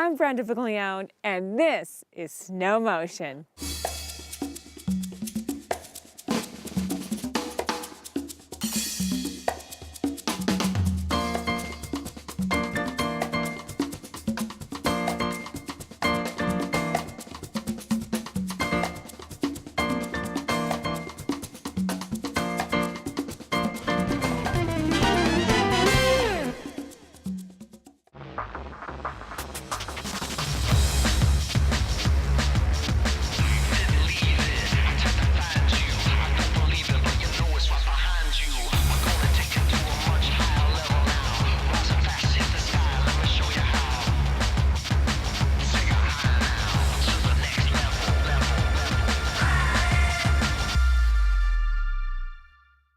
I'm Brenda Viglione, and this is Snow Motion.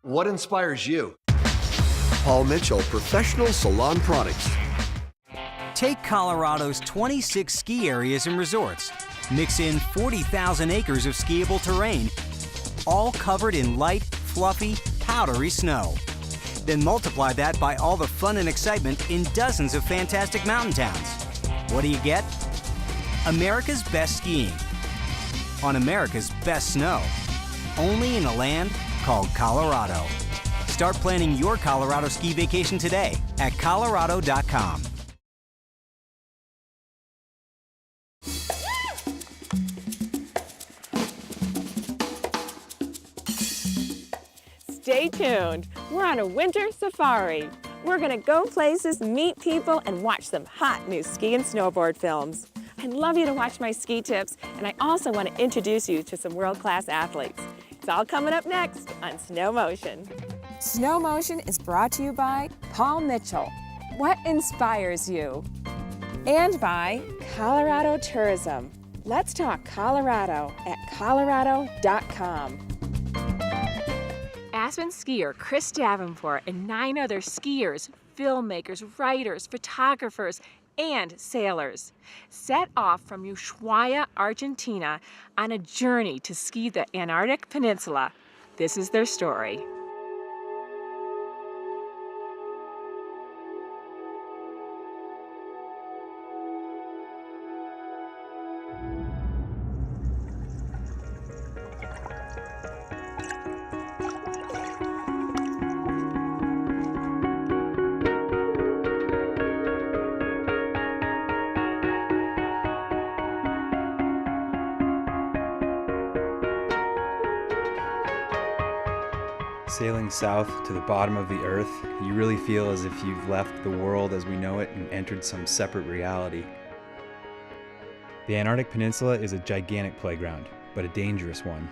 What inspires you? Paul Mitchell, Professional Salon Products. Take Colorado's 26 ski areas and resorts. Mix in 40,000 acres of skiable terrain, all covered in light, fluffy, powdery snow. Then multiply that by all the fun and excitement in dozens of fantastic mountain towns. What do you get? America's best skiing on America's best snow. Only in a land called Colorado. Start planning your Colorado ski vacation today at Colorado.com. Stay tuned. We're on a winter safari. We're gonna go places, meet people, and watch some hot new ski and snowboard films. I'd love you to watch my ski tips, and I also want to introduce you to some world-class athletes. It's all coming up next on Snow Motion. Snow Motion is brought to you by Paul Mitchell. What inspires you? And by Colorado Tourism. Let's talk Colorado at Colorado.com. Aspen skier Chris Davenport and 9 other skiers, filmmakers, writers, photographers, and sailors set off from Ushuaia, Argentina on a journey to ski the Antarctic Peninsula. This is their story. Sailing south to the bottom of the earth, you really feel as if you've left the world as we know it and entered some separate reality. The Antarctic Peninsula is a gigantic playground, but a dangerous one.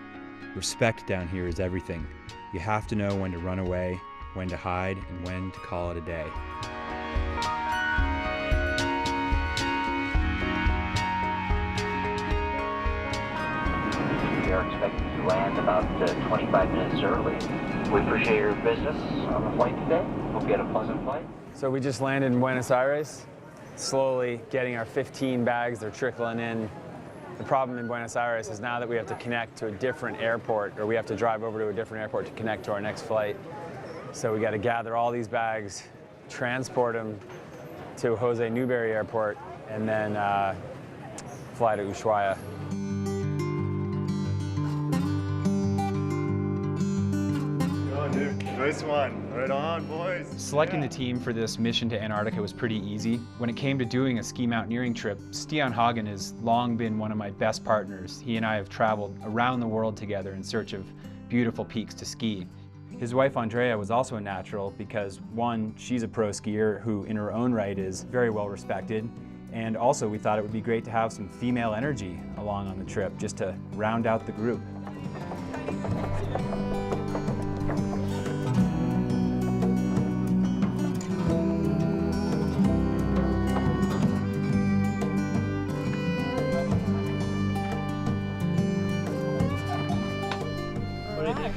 Respect down here is everything. You have to know when to run away, when to hide, and when to call it a day. We are expecting to land about 25 minutes early. We appreciate your business on the flight today. Hope you had a pleasant flight. So we just landed in Buenos Aires, slowly getting our 15 bags. They're trickling in. The problem in Buenos Aires is now that we have to connect to a different airport, or we have to drive over to a different airport to connect to our next flight. So we got to gather all these bags, transport them to Jose Newberry Airport, and then fly to Ushuaia. Nice one. Right on, boys. Selecting the team for this mission to Antarctica was pretty easy. When it came to doing a ski mountaineering trip, Stian Hagen has long been one of my best partners. He and I have traveled around the world together in search of beautiful peaks to ski. His wife Andrea was also a natural because, one, she's a pro skier who in her own right is very well respected, and also we thought it would be great to have some female energy along on the trip just to round out the group.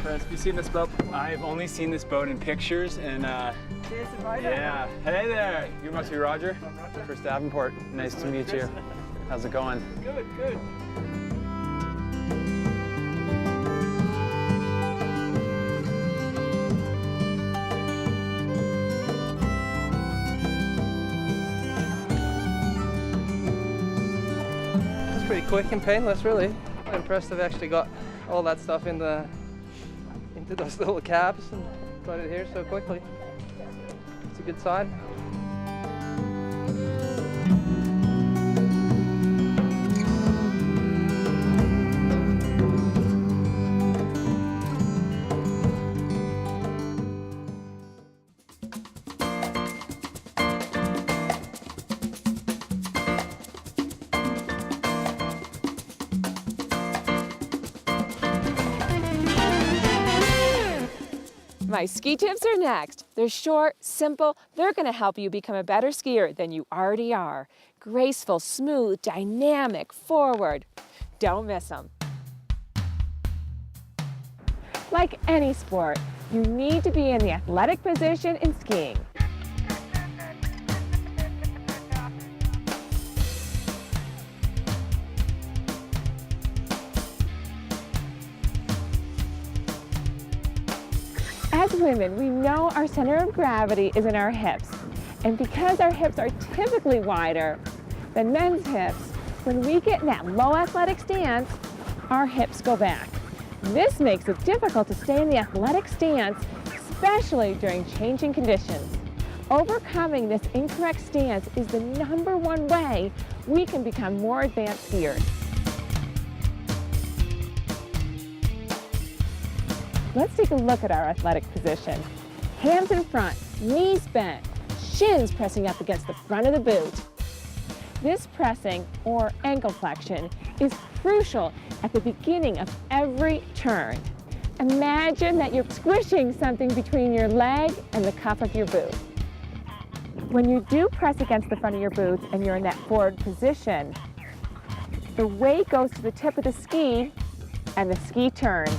Chris, have you seen this boat? I've only seen this boat in pictures, and yeah. Hey there, you must be Roger? I'm Roger. Chris Davenport, nice to meet you. How's it going? Good, good. pretty quick and painless, really. I'm impressed I've actually got all that stuff into those little caps and got it here so quickly. It's a good sign. My ski tips are next. They're short, simple. They're going to help you become a better skier than you already are. Graceful, smooth, dynamic, forward. Don't miss them. Like any sport, you need to be in the athletic position in skiing. As women, we know our center of gravity is in our hips. And because our hips are typically wider than men's hips, when we get in that low athletic stance, our hips go back. This makes it difficult to stay in the athletic stance, especially during changing conditions. Overcoming this incorrect stance is the #1 way we can become more advanced skiers. Let's take a look at our athletic position. Hands in front, knees bent, shins pressing up against the front of the boot. This pressing, or ankle flexion, is crucial at the beginning of every turn. Imagine that you're squishing something between your leg and the cuff of your boot. When you do press against the front of your boots and you're in that forward position, the weight goes to the tip of the ski and the ski turns.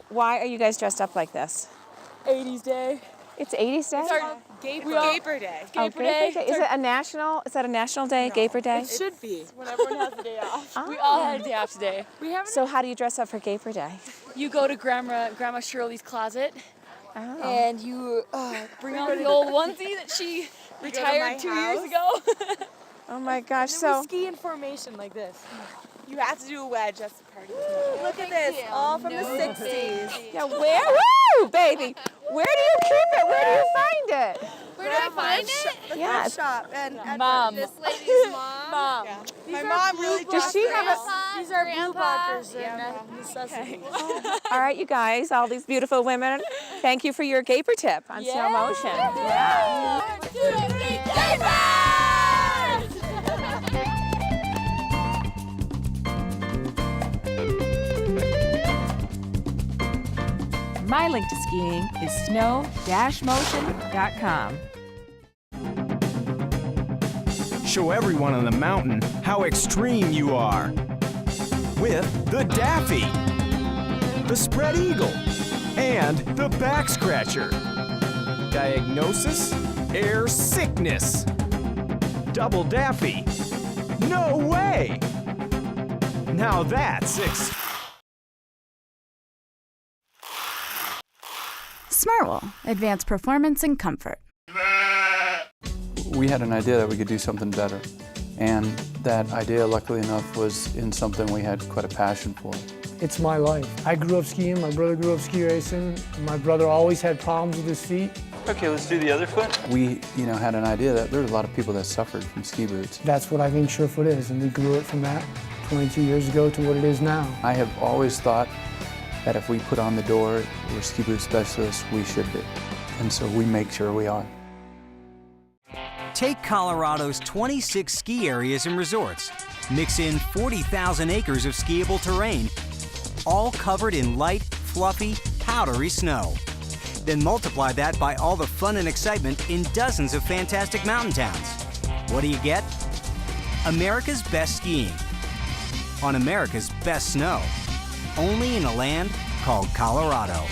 Why are you guys dressed up like this? 80s Day. It's 80s Day? It's our Gaper Day. Gaper Day. Is it a national? Is that a national day? No, Gaper Day? It should be. When everyone has the day off. We all had a day off today. So how do you dress up for Gaper Day? You go to Grandma Shirley's closet, and you bring out the old onesie that she retired 2 years ago. Oh my gosh! So we ski in formation like this. You have to do a wedge. That's the party. Look at this, all from the 60s. Yeah, where? Woo, baby! Where do you keep it? Where do you find it? Where do I find it? The Yes. shop and Mom. this lady's mom. Yeah. My mom really Does she have a? These are blue bunkers and necessities. All right, you guys, all these beautiful women. Thank you for your Gaper tip on Snow Motion. Yeah. My link to skiing is snow-motion.com. Show everyone on the mountain how extreme you are with the Daffy, the Spread Eagle, and the Back Scratcher. Diagnosis: air sickness. Double Daffy. No way! Now that's Smartwool, advanced performance and comfort. We had an idea that we could do something better, and that idea, luckily enough, was in something we had quite a passion for. It's my life. I grew up skiing, my brother grew up ski racing, my brother always had problems with his feet. Okay, let's do the other foot. We, had an idea that there were a lot of people that suffered from ski boots. That's what I think Surefoot is, and we grew it from that 22 years ago to what it is now. I have always thought that if we put on the door, we're ski boot specialists, we should be. And so we make sure we are. Take Colorado's 26 ski areas and resorts. Mix in 40,000 acres of skiable terrain, all covered in light, fluffy, powdery snow. Then multiply that by all the fun and excitement in dozens of fantastic mountain towns. What do you get? America's best skiing on America's best snow. Only in a land called Colorado.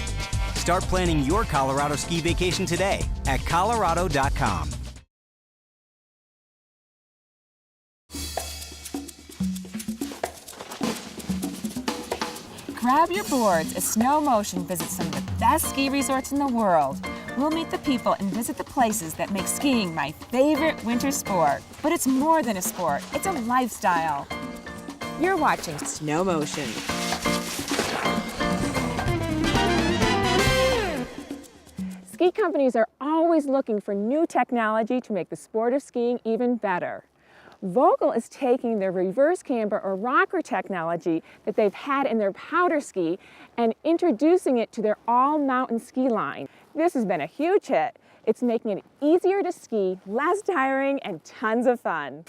Start planning your Colorado ski vacation today at Colorado.com. Grab your boards as Snow Motion visits some of the best ski resorts in the world. We'll meet the people and visit the places that make skiing my favorite winter sport. But it's more than a sport, it's a lifestyle. You're watching Snow Motion. Ski companies are always looking for new technology to make the sport of skiing even better. Vogel is taking their reverse camber or rocker technology that they've had in their powder ski and introducing it to their all-mountain ski line. This has been a huge hit. It's making it easier to ski, less tiring, and tons of fun.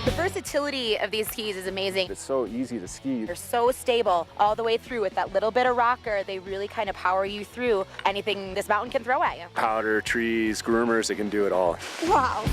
The versatility of these skis is amazing. It's so easy to ski. They're so stable all the way through with that little bit of rocker. They really kind of power you through anything this mountain can throw at you. Powder, trees, groomers, they can do it all. Wow.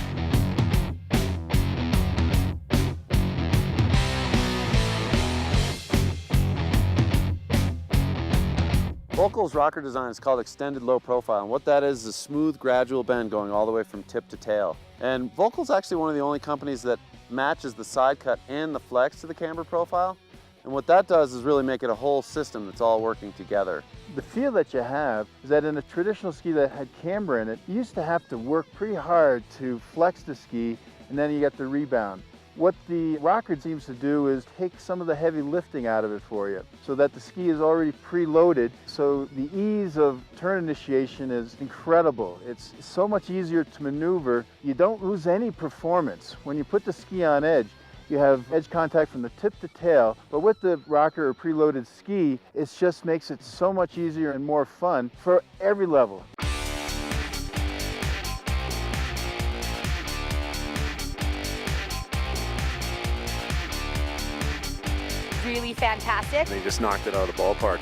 Vogel's rocker design is called extended low profile, and what that is a smooth, gradual bend going all the way from tip to tail. And Vogel's actually one of the only companies that matches the side cut and the flex to the camber profile. And what that does is really make it a whole system that's all working together. The feel that you have is that in a traditional ski that had camber in it, you used to have to work pretty hard to flex the ski, and then you get the rebound. What the rocker seems to do is take some of the heavy lifting out of it for you, so that the ski is already preloaded, so the ease of turn initiation is incredible. It's so much easier to maneuver. You don't lose any performance. When you put the ski on edge, you have edge contact from the tip to tail, but with the rocker or preloaded ski, it just makes it so much easier and more fun for every level. Really fantastic. They just knocked it out of the ballpark.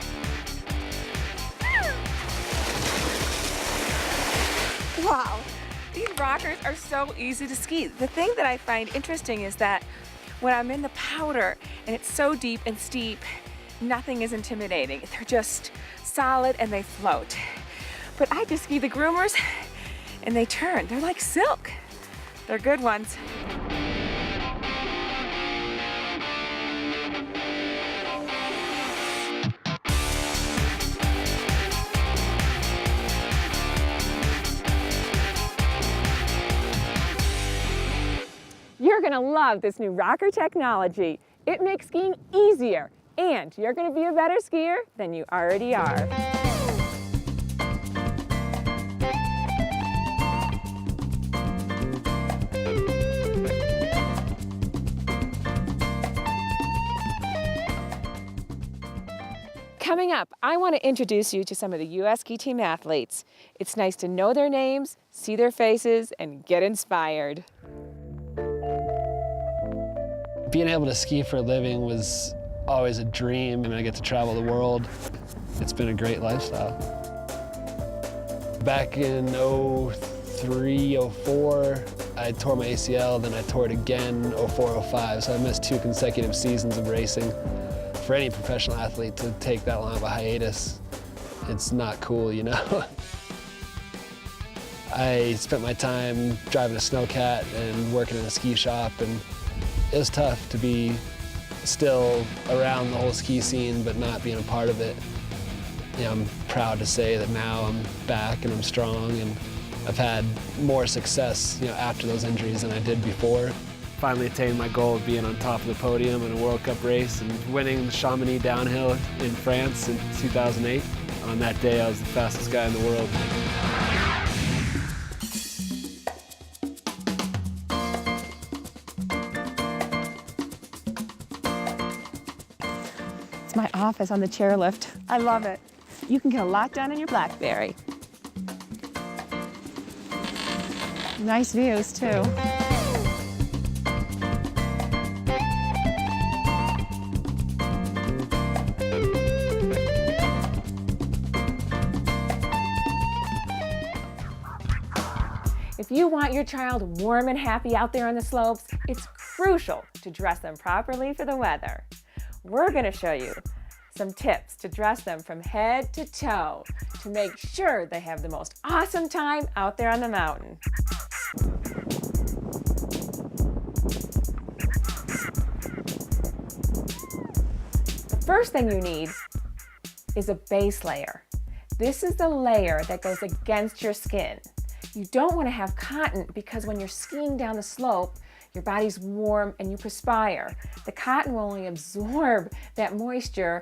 Wow, these rockers are so easy to ski. The thing that I find interesting is that when I'm in the powder and it's so deep and steep, nothing is intimidating. They're just solid and they float. But I just ski the groomers and they turn. They're like silk. They're good ones. You're gonna love this new rocker technology. It makes skiing easier, and you're gonna be a better skier than you already are. Coming up, I want to introduce you to some of the U.S. Ski Team athletes. It's nice to know their names, see their faces, and get inspired. Being able to ski for a living was always a dream. I mean, I get to travel the world. It's been a great lifestyle. Back in 03, 04, I tore my ACL, then I tore it again 04, 05, so I missed 2 consecutive seasons of racing. For any professional athlete to take that long of a hiatus, it's not cool, you know? I spent my time driving a snowcat and working in a ski shop, and it was tough to be still around the whole ski scene but not being a part of it. You know, I'm proud to say that now I'm back and I'm strong, and I've had more success, you know, after those injuries than I did before. Finally attained my goal of being on top of the podium in a World Cup race and winning the Chamonix downhill in France in 2008. On that day, I was the fastest guy in the world. It's my office on the chairlift. I love it. You can get a lot done in your BlackBerry. Nice views, too. If you want your child warm and happy out there on the slopes, it's crucial to dress them properly for the weather. We're going to show you some tips to dress them from head to toe to make sure they have the most awesome time out there on the mountain. The first thing you need is a base layer. This is the layer that goes against your skin. You don't want to have cotton because when you're skiing down the slope, your body's warm and you perspire. The cotton will only absorb that moisture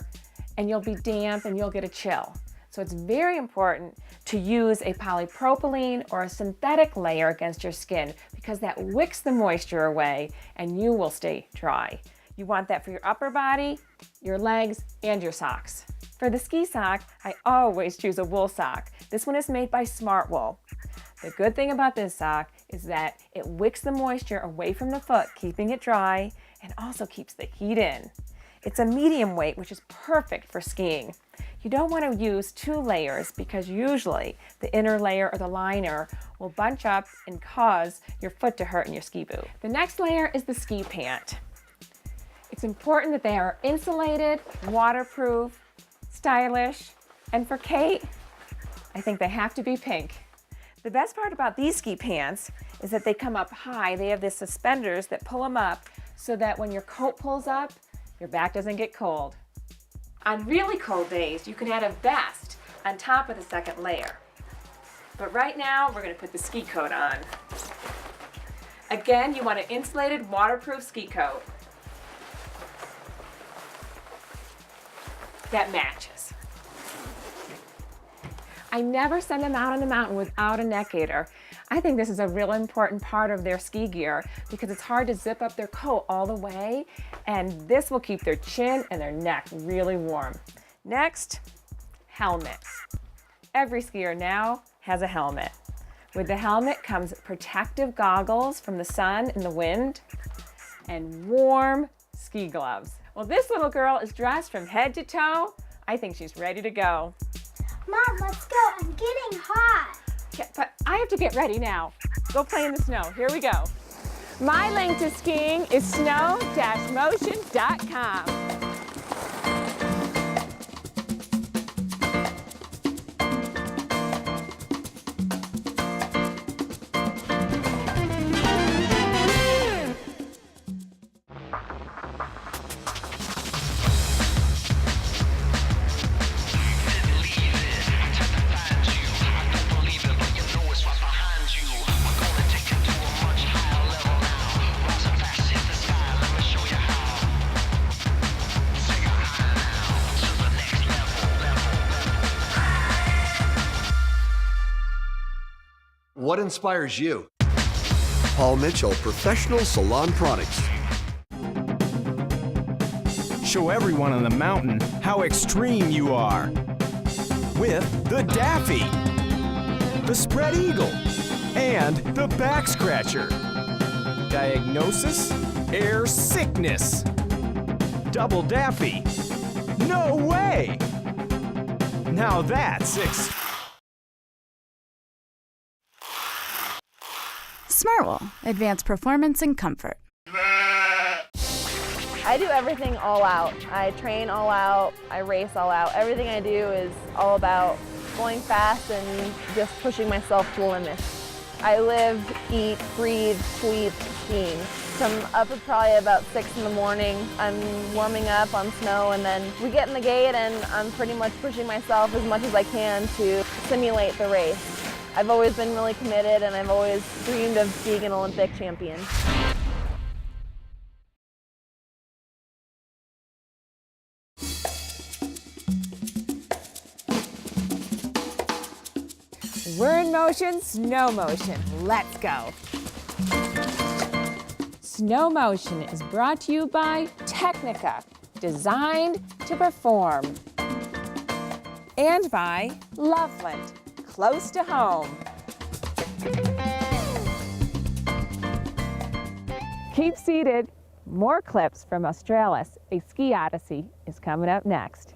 and you'll be damp and you'll get a chill. So it's very important to use a polypropylene or a synthetic layer against your skin because that wicks the moisture away and you will stay dry. You want that for your upper body, your legs, and your socks. For the ski sock, I always choose a wool sock. This one is made by Smartwool. The good thing about this sock is that it wicks the moisture away from the foot, keeping it dry, and also keeps the heat in. It's a medium weight, which is perfect for skiing. You don't want to use 2 layers because usually the inner layer or the liner will bunch up and cause your foot to hurt in your ski boot. The next layer is the ski pant. It's important that they are insulated, waterproof, stylish, and for Kate, I think they have to be pink. The best part about these ski pants is that they come up high. They have these suspenders that pull them up so that when your coat pulls up, your back doesn't get cold. On really cold days, you can add a vest on top of the second layer. But right now, we're going to put the ski coat on. Again, you want an insulated, waterproof ski coat that matches. I never send them out on the mountain without a neck gaiter. I think this is a real important part of their ski gear because it's hard to zip up their coat all the way, and this will keep their chin and their neck really warm. Next, helmet. Every skier now has a helmet. With the helmet comes protective goggles from the sun and the wind and warm ski gloves. Well, this little girl is dressed from head to toe. I think she's ready to go. Mom, let's go. I'm getting hot. Yeah, but I have to get ready now. Go play in the snow. Here we go. My link to skiing is snow-motion.com. What inspires you? Paul Mitchell Professional Salon Products. Show everyone on the mountain how extreme you are. With the Daffy, the Spread Eagle, and the Back Scratcher. Diagnosis? Air sickness. Double Daffy. No way! Now that's Smartwool, advanced performance and comfort. I do everything all out. I train all out, I race all out. Everything I do is all about going fast and just pushing myself to the limit. I live, eat, breathe, sleep skiing. So I'm up at probably about 6 in the morning. I'm warming up on snow and then we get in the gate and I'm pretty much pushing myself as much as I can to simulate the race. I've always been really committed and I've always dreamed of being an Olympic champion. We're in motion, snow motion. Let's go. Snow Motion is brought to you by Technica, designed to perform. And by Loveland, close to home. Keep seated. More clips from Australis, A Ski Odyssey, is coming up next.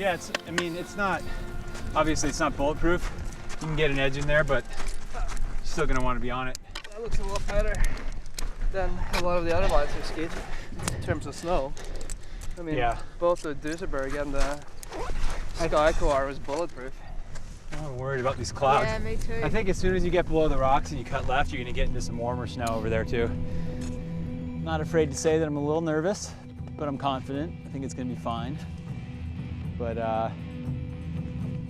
Yeah, it's not, obviously it's not bulletproof. You can get an edge in there, but you're still gonna want to be on it. That looks a lot better than a lot of the other lines I've skied in terms of snow. I mean, yeah. Both the Duesenberg and the Skycore was bulletproof. I'm worried about these clouds. Yeah, me too. I think as soon as you get below the rocks and you cut left, you're gonna get into some warmer snow over there too. I'm not afraid to say that I'm a little nervous, but I'm confident. I think it's gonna be fine. But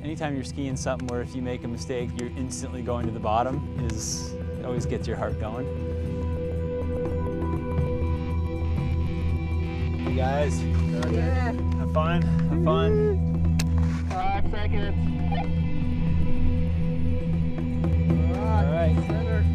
anytime you're skiing something where if you make a mistake, you're instantly going to the bottom, it always gets your heart going. Hey guys. Yeah. Have fun. Have fun. 5 seconds. All right. Center.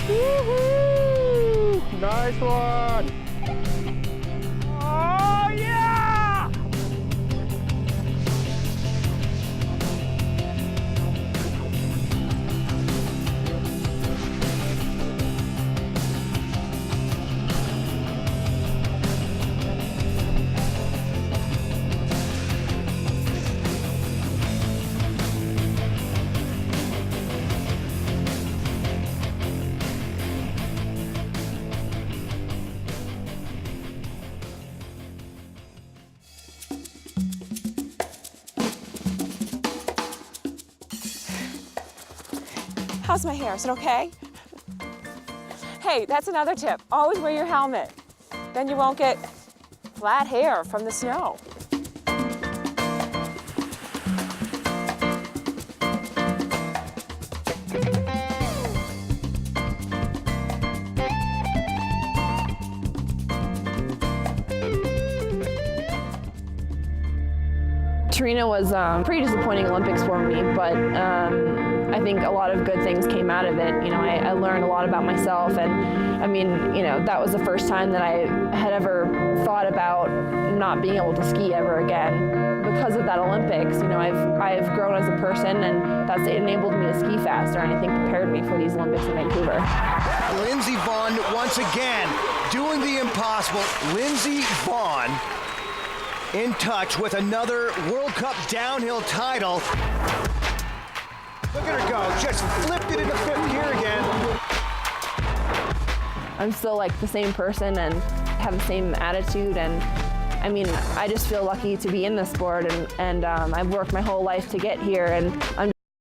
Woohoo! Nice one! Oh yeah! How's my hair? Is it okay? Hey, that's another tip. Always wear your helmet. Then you won't get flat hair from the snow. Torino was a pretty disappointing Olympics for me, but I think a lot of good things came out of it. You know, I learned a lot about myself, and I mean, you know, that was the first time that I had ever thought about not being able to ski ever again. Because of that Olympics, you know, I've grown as a person, and that's enabled me to ski faster, and I think prepared me for these Olympics in Vancouver. Lindsey Vonn once again doing the impossible. Lindsey Vonn in touch with another World Cup downhill title. Look at her go, just flipped it into fifth gear again. I'm still like the same person and have the same attitude, and I mean, I just feel lucky to be in this sport, and I've worked my whole life to get here, and I'm